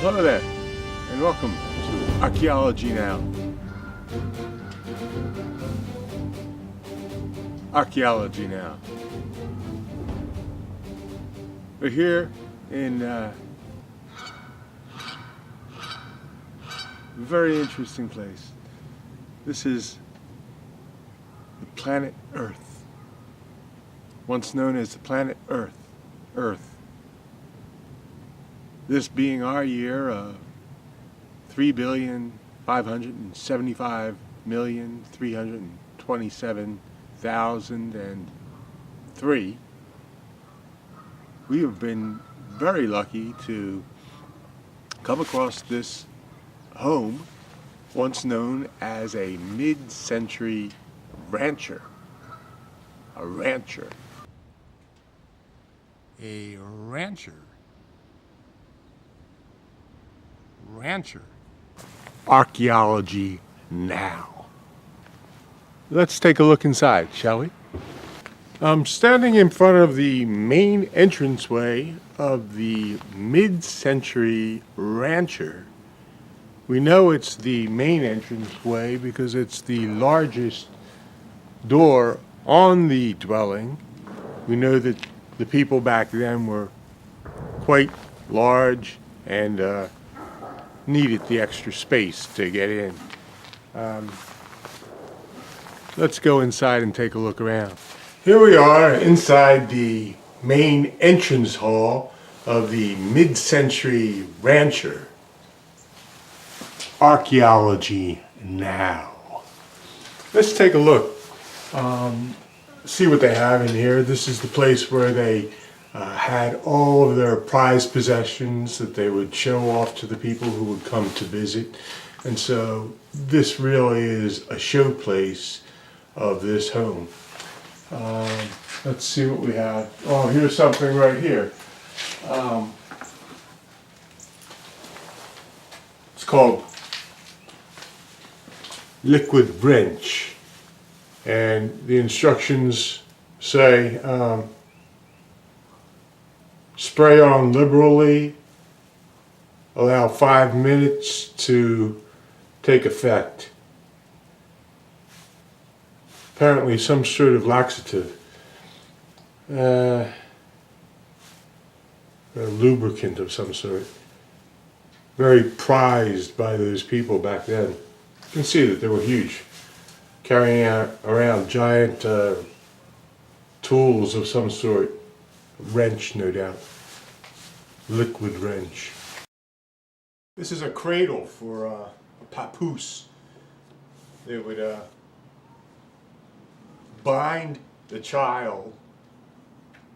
Hello there, and welcome to Archaeology Now. Archaeology Now. We're here in a very interesting place. This is the planet Earth, once known as the planet Earth. This being our year of 3,575,327,003, we have been very lucky to come across this home once known as a mid-century rancher. A rancher. A rancher. Archaeology Now. Let's take a look inside, shall we? I'm standing in front of the main entranceway of the mid-century rancher. We know it's the main entranceway because it's the largest door on the dwelling. We know that the people back then were quite large and needed the extra space to get in. Let's go inside and take a look around. Here we are inside the main entrance hall of the mid-century rancher. Archaeology Now. Let's take a look. See what they have in here. This is the place where they had all of their prized possessions that they would show off to the people who would come to visit. And so this really is a showplace of this home. Let's see what we have. Oh, here's something right here. It's called liquid wrench. And the instructions say spray on liberally, allow 5 minutes to take effect. Apparently some sort of laxative. A lubricant of some sort. Very prized by those people back then. You can see that they were huge. Carrying around giant tools of some sort. Wrench, no doubt. Liquid wrench. This is a cradle for a papoose. They would bind the child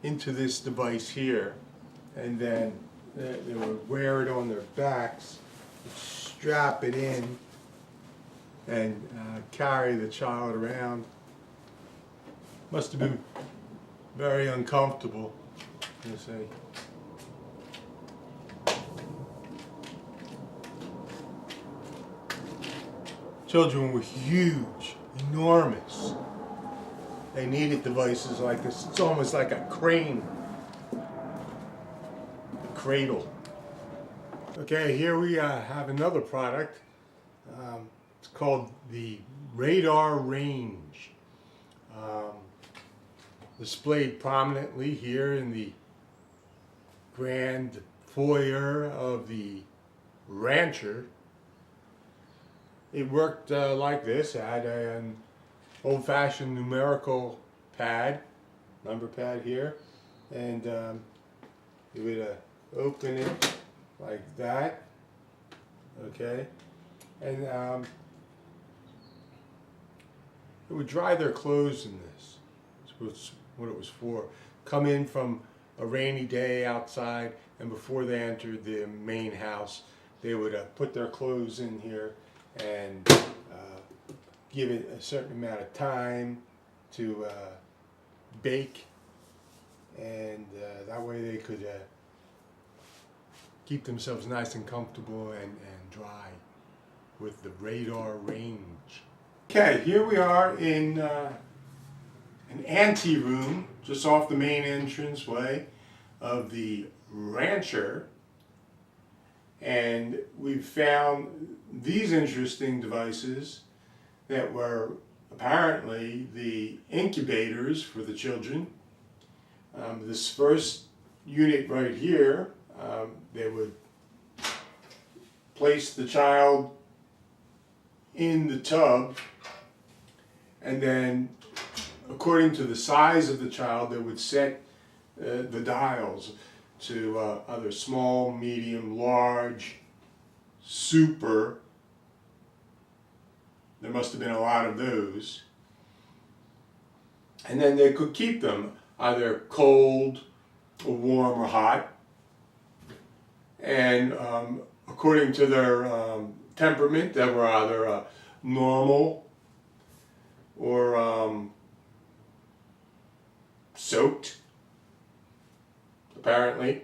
into this device here, and then they would wear it on their backs, strap it in, and carry the child around. Must have been very uncomfortable, you say. Children were huge, enormous. They needed devices like this. It's almost like a crane. A cradle. Okay, here we have another product. It's called the radar range. Displayed prominently here in the grand foyer of the rancher. It worked like this. It had an old-fashioned numerical pad, number pad here, and you would open it like that, okay, and it would dry their clothes in this. That's what it was for. Come in from a rainy day outside, and before they entered the main house, they would put their clothes in here and give it a certain amount of time to bake, and that way they could keep themselves nice and comfortable and dry with the radar range. Okay, here we are in an ante-room just off the main entranceway of the rancher. And we found these interesting devices that were apparently the incubators for the children. This first unit right here, they would place the child in the tub, and then according to the size of the child, they would set the dials to either small, medium, large, super. There must have been a lot of those. And then they could keep them either cold or warm or hot. And according to their temperament, they were either normal or soaked, apparently.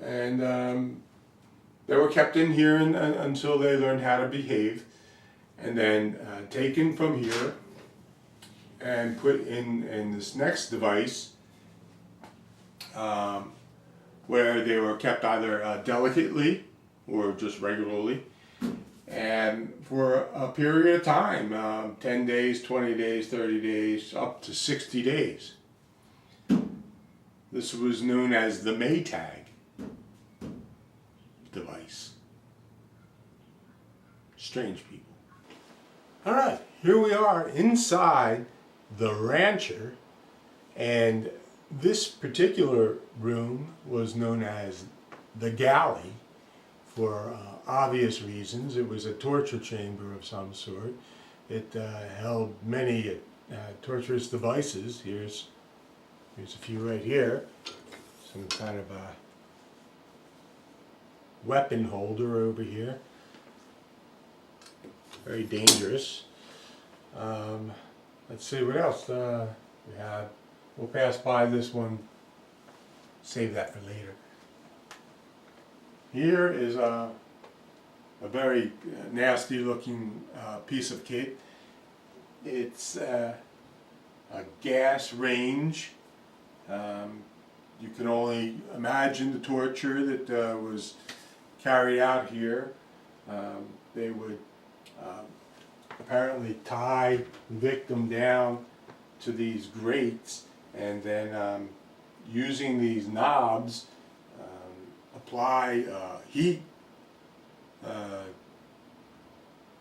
And they were kept in here until they learned how to behave, and then taken from here and put in this next device, where they were kept either delicately or just regularly, and for a period of time, 10 days, 20 days, 30 days, up to 60 days. This was known as the Maytag device. Strange people. All right, here we are inside the rancher, and this particular room was known as the Galley for obvious reasons. It was a torture chamber of some sort. It held many torturous devices. Here's a few right here. Some kind of a weapon holder over here. Very dangerous. Let's see what else we have. We'll pass by this one. Save that for later. Here is a very nasty looking piece of kit. It's a gas range. You can only imagine the torture that was carried out here. They would apparently tie the victim down to these grates, and then using these knobs, apply heat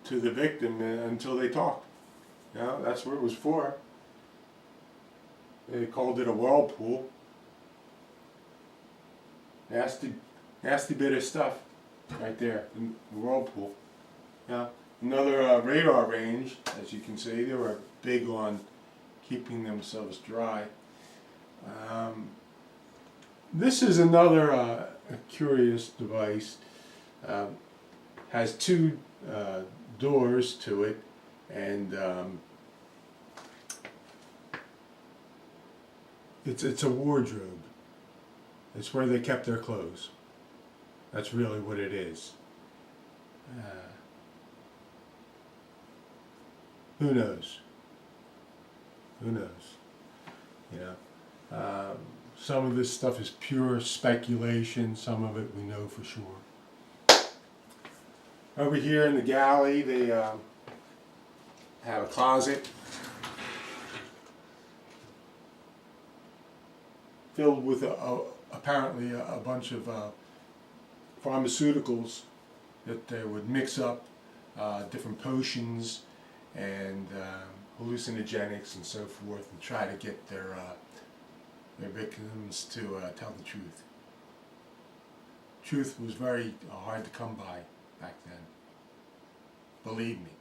to the victim until they talk. You know, that's what it was for. They called it a whirlpool. Nasty bit of stuff right there, the whirlpool. Yeah. Another radar range, as you can see. They were big on keeping themselves dry. This is another a curious device. Has two doors to it, and it's a wardrobe. It's where they kept their clothes. That's really what it is. Who knows? Who knows? You know, some of this stuff is pure speculation. Some of it we know for sure. Over here in the galley, they have a closet filled with apparently a bunch of pharmaceuticals that they would mix up, different potions and hallucinogenics and so forth, and try to get their victims to tell the truth. Truth was very hard to come by back then. Believe me.